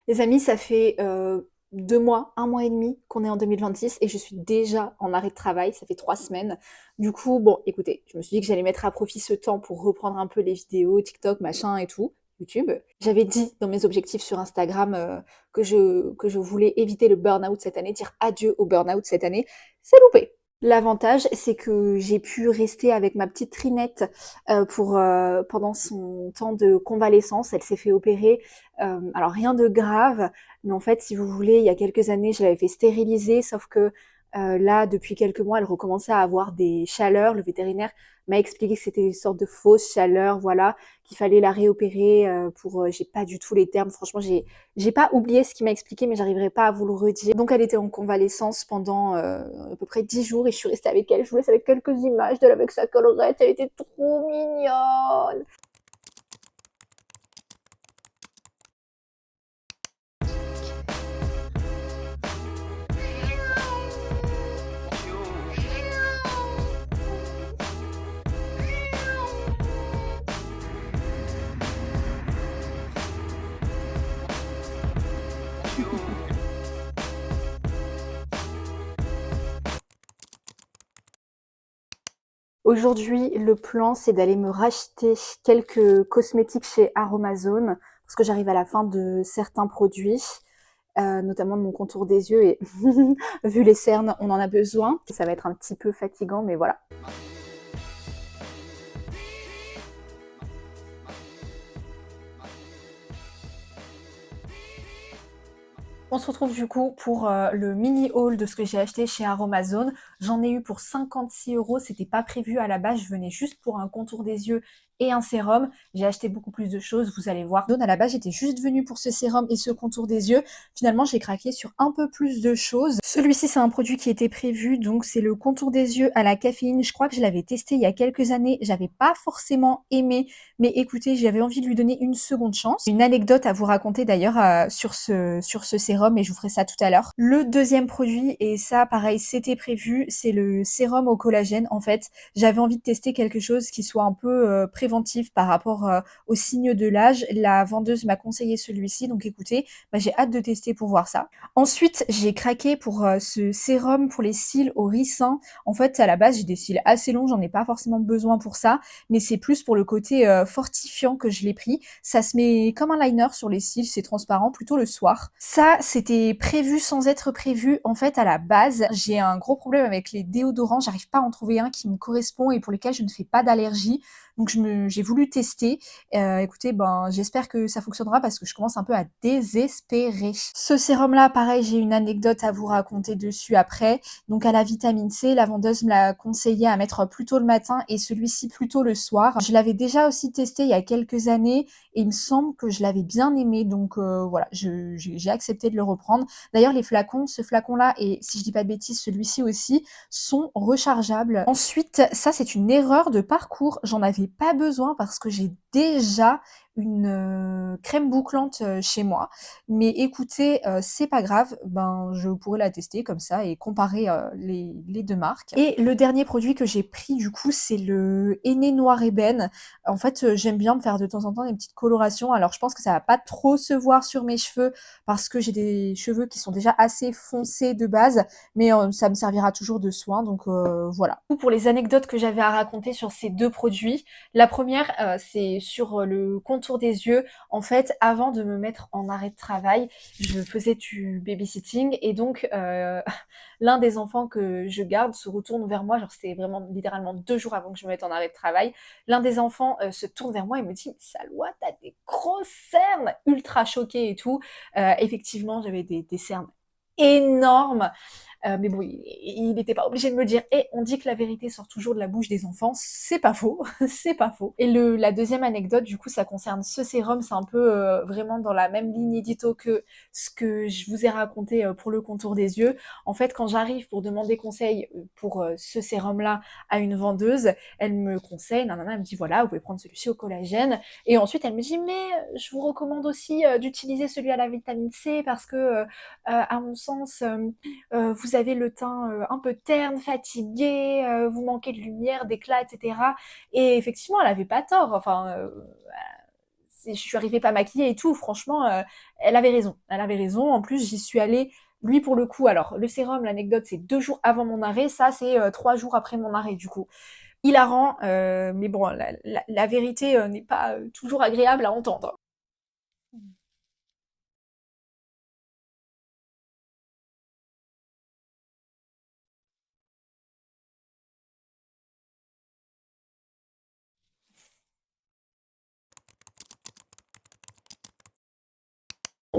Les amis, ça fait 2 mois, 1 mois et demi qu'on est en 2026 et je suis déjà en arrêt de travail, ça fait 3 semaines. Du coup, bon, écoutez, je me suis dit que j'allais mettre à profit ce temps pour reprendre un peu les vidéos, TikTok, machin et tout, YouTube. J'avais dit dans mes objectifs sur Instagram que je voulais éviter le burn-out cette année, dire adieu au burn-out cette année. C'est loupé. L'avantage, c'est que j'ai pu rester avec ma petite Trinette pendant son temps de convalescence. Elle s'est fait opérer, alors rien de grave, mais en fait, si vous voulez, il y a quelques années, je l'avais fait stériliser, sauf que là, depuis quelques mois, elle recommençait à avoir des chaleurs. Le vétérinaire m'a expliqué que c'était une sorte de fausse chaleur, voilà, qu'il fallait la réopérer j'ai pas du tout les termes, franchement, j'ai pas oublié ce qu'il m'a expliqué, mais j'arriverai pas à vous le redire. Donc elle était en convalescence pendant à peu près 10 jours et je suis restée avec elle. Je vous laisse avec quelques images d'elle avec sa collerette. Elle était trop mignonne. Aujourd'hui, le plan, c'est d'aller me racheter quelques cosmétiques chez Aromazone parce que j'arrive à la fin de certains produits, notamment de mon contour des yeux et vu les cernes, on en a besoin. Ça va être un petit peu fatigant, mais voilà. On se retrouve du coup pour le mini haul de ce que j'ai acheté chez Aromazone. J'en ai eu pour 56 €, c'était pas prévu à la base, je venais juste pour un contour des yeux et un sérum. J'ai acheté beaucoup plus de choses, vous allez voir. Donc à la base, j'étais juste venue pour ce sérum et ce contour des yeux. Finalement, j'ai craqué sur un peu plus de choses. Celui-ci, c'est un produit qui était prévu, donc c'est le contour des yeux à la caféine. Je crois que je l'avais testé il y a quelques années, j'avais pas forcément aimé, mais écoutez, j'avais envie de lui donner une seconde chance. Une anecdote à vous raconter d'ailleurs sur ce sérum et je vous ferai ça tout à l'heure. Le deuxième produit, et ça pareil, c'était prévu, c'est le sérum au collagène. En fait, j'avais envie de tester quelque chose qui soit un peu préventif par rapport aux signes de l'âge. La vendeuse m'a conseillé celui-ci, donc écoutez, bah, j'ai hâte de tester pour voir ça. Ensuite, j'ai craqué pour ce sérum pour les cils au ricin. En fait, à la base, j'ai des cils assez longs, j'en ai pas forcément besoin pour ça, mais c'est plus pour le côté fortifiant que je l'ai pris. Ça se met comme un liner sur les cils, c'est transparent, plutôt le soir. Ça, c'était prévu sans être prévu. En fait, à la base, j'ai un gros problème avec les déodorants. J'arrive pas à en trouver un qui me correspond et pour lequel je ne fais pas d'allergie. Donc j'ai voulu tester. Écoutez, ben j'espère que ça fonctionnera parce que je commence un peu à désespérer. Ce sérum-là, pareil, j'ai une anecdote à vous raconter dessus après. Donc à la vitamine C, la vendeuse me l'a conseillé à mettre plutôt le matin et celui-ci plutôt le soir. Je l'avais déjà aussi testé il y a quelques années et il me semble que je l'avais bien aimé. Donc voilà, j'ai accepté de le reprendre. D'ailleurs, les flacons, ce flacon-là et si je dis pas de bêtises, celui-ci aussi, sont rechargeables. Ensuite, ça c'est une erreur de parcours. J'en avais pas besoin parce que j'ai déjà une crème bouclante chez moi. Mais écoutez, c'est pas grave, ben je pourrais la tester comme ça et comparer les deux marques. Et le dernier produit que j'ai pris du coup, c'est le henné noir ébène. En fait, j'aime bien me faire de temps en temps des petites colorations. Alors je pense que ça va pas trop se voir sur mes cheveux parce que j'ai des cheveux qui sont déjà assez foncés de base, mais ça me servira toujours de soin, donc voilà. Pour les anecdotes que j'avais à raconter sur ces deux produits, la première, c'est sur le contour des yeux. En fait, avant de me mettre en arrêt de travail, je faisais du babysitting et donc l'un des enfants que je garde se retourne vers moi, genre c'était vraiment littéralement 2 jours avant que je me mette en arrêt de travail. L'un des enfants se tourne vers moi et me dit Salwa, t'as des grosses cernes, ultra choquée et tout. Effectivement, j'avais des cernes énormes. Mais bon, il n'était pas obligé de me le dire. Et on dit que la vérité sort toujours de la bouche des enfants. C'est pas faux, c'est pas faux. Et la deuxième anecdote, du coup, ça concerne ce sérum. C'est un peu vraiment dans la même ligne édito que ce que je vous ai raconté pour le contour des yeux. En fait, quand j'arrive pour demander conseil pour ce sérum-là à une vendeuse, elle me conseille, nanana, elle me dit voilà, vous pouvez prendre celui-ci au collagène. Et ensuite, elle me dit mais je vous recommande aussi d'utiliser celui à la vitamine C parce que, à mon sens, vous avez le teint un peu terne, fatigué, vous manquez de lumière, d'éclat, etc. Et effectivement, elle avait pas tort. Enfin, je suis arrivée pas maquillée et tout. Franchement, elle avait raison. Elle avait raison. En plus, j'y suis allée, lui pour le coup. Alors, le sérum, l'anecdote, c'est 2 jours avant mon arrêt. Ça, c'est 3 jours après mon arrêt, du coup. Hilarant, mais bon, la vérité n'est pas toujours agréable à entendre.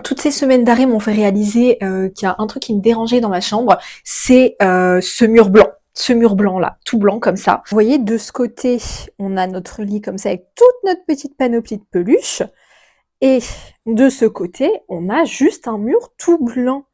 Toutes ces semaines d'arrêt m'ont fait réaliser qu'il y a un truc qui me dérangeait dans ma chambre, c'est ce mur blanc. Ce mur blanc là, tout blanc comme ça. Vous voyez, de ce côté, on a notre lit comme ça avec toute notre petite panoplie de peluches. Et de ce côté, on a juste un mur tout blanc.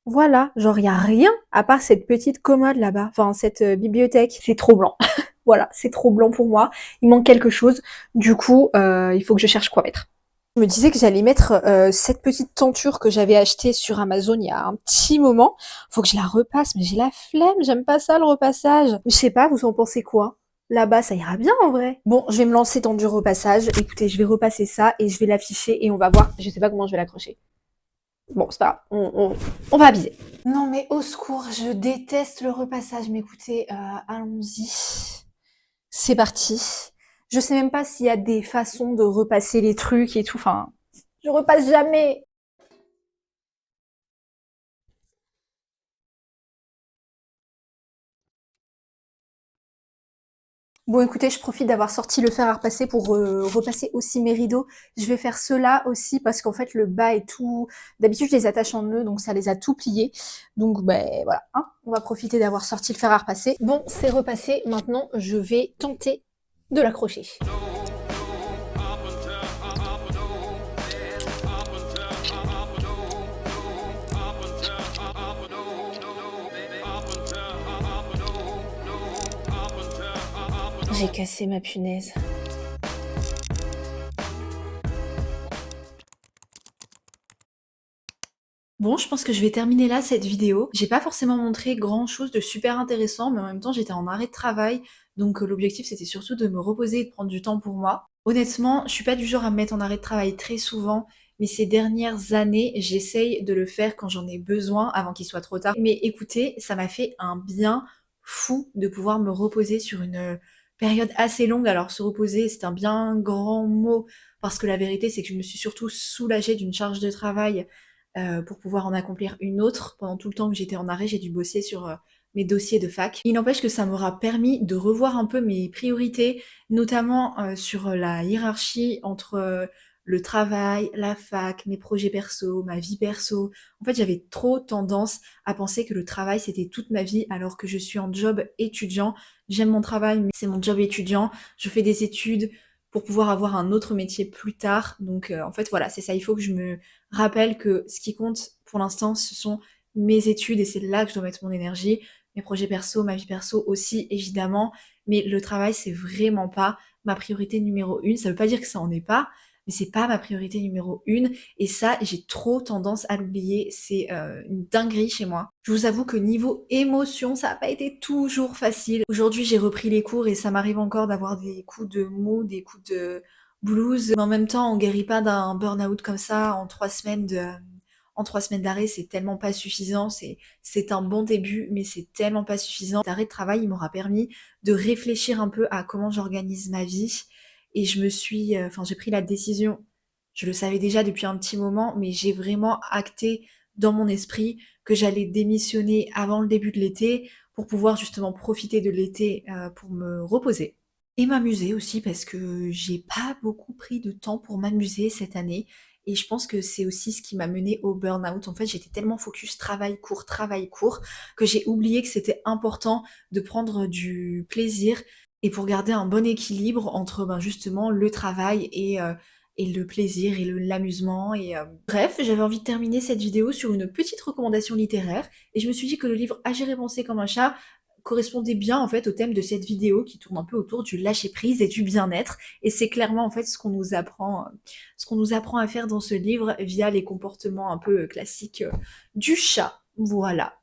Voilà, genre il y a rien à part cette petite commode là-bas, enfin cette bibliothèque. C'est trop blanc. Voilà, c'est trop blanc pour moi. Il manque quelque chose. Du coup, il faut que je cherche quoi mettre. Je me disais que j'allais mettre cette petite tenture que j'avais achetée sur Amazon il y a un petit moment. Faut que je la repasse, mais j'ai la flemme, j'aime pas ça le repassage. Je sais pas, vous en pensez quoi? Là-bas, ça ira bien en vrai. Bon, je vais me lancer dans du repassage. Écoutez, je vais repasser ça et je vais l'afficher et on va voir. Je sais pas comment je vais l'accrocher. Bon, c'est pas grave, on va aviser. Non mais au secours, je déteste le repassage. Mais écoutez, allons-y. C'est parti. Je sais même pas s'il y a des façons de repasser les trucs et tout. Enfin, je repasse jamais. Bon, écoutez, je profite d'avoir sorti le fer à repasser pour repasser aussi mes rideaux. Je vais faire cela aussi parce qu'en fait, le bas est tout... D'habitude, je les attache en nœud, donc ça les a tout pliés. Donc, ben voilà, hein, on va profiter d'avoir sorti le fer à repasser. Bon, c'est repassé. Maintenant, je vais tenter de l'accrocher. J'ai cassé ma punaise. Bon, je pense que je vais terminer là cette vidéo. J'ai pas forcément montré grand chose de super intéressant, mais en même temps j'étais en arrêt de travail, donc l'objectif c'était surtout de me reposer et de prendre du temps pour moi. Honnêtement, je suis pas du genre à me mettre en arrêt de travail très souvent, mais ces dernières années, j'essaye de le faire quand j'en ai besoin avant qu'il soit trop tard. Mais écoutez, ça m'a fait un bien fou de pouvoir me reposer sur une période assez longue. Alors se reposer, c'est un bien grand mot, parce que la vérité c'est que je me suis surtout soulagée d'une charge de travail pour pouvoir en accomplir une autre. Pendant tout le temps que j'étais en arrêt, j'ai dû bosser sur mes dossiers de fac. Il n'empêche que ça m'aura permis de revoir un peu mes priorités, notamment sur la hiérarchie entre le travail, la fac, mes projets perso, ma vie perso. En fait, j'avais trop tendance à penser que le travail c'était toute ma vie alors que je suis en job étudiant. J'aime mon travail, mais c'est mon job étudiant. Je fais des études pour pouvoir avoir un autre métier plus tard. Donc en fait voilà, c'est ça, il faut que je me rappelle que ce qui compte pour l'instant, ce sont mes études et c'est là que je dois mettre mon énergie, mes projets perso, ma vie perso aussi évidemment, mais le travail c'est vraiment pas ma priorité numéro une. Ça veut pas dire que ça en est pas, mais c'est pas ma priorité numéro une et ça j'ai trop tendance à l'oublier, c'est une dinguerie chez moi. Je vous avoue que niveau émotion, ça a pas été toujours facile. Aujourd'hui j'ai repris les cours et ça m'arrive encore d'avoir des coups de mou, des coups de blues, mais en même temps, on guérit pas d'un burn-out comme ça en 3 semaines d'arrêt, c'est tellement pas suffisant, c'est un bon début, mais c'est tellement pas suffisant. L'arrêt de travail, il m'aura permis de réfléchir un peu à comment j'organise ma vie, et je me suis, enfin, j'ai pris la décision, je le savais déjà depuis un petit moment, mais j'ai vraiment acté dans mon esprit que j'allais démissionner avant le début de l'été pour pouvoir justement profiter de l'été pour me reposer. Et m'amuser aussi parce que j'ai pas beaucoup pris de temps pour m'amuser cette année et je pense que c'est aussi ce qui m'a menée au burn-out. En fait, j'étais tellement focus travail court que j'ai oublié que c'était important de prendre du plaisir et pour garder un bon équilibre entre ben, justement le travail et le plaisir et l'amusement et bref, j'avais envie de terminer cette vidéo sur une petite recommandation littéraire et je me suis dit que le livre Agir et penser comme un chat correspondait bien en fait au thème de cette vidéo qui tourne un peu autour du lâcher prise et du bien-être et c'est clairement en fait ce qu'on nous apprend à faire dans ce livre via les comportements un peu classiques du chat. Voilà.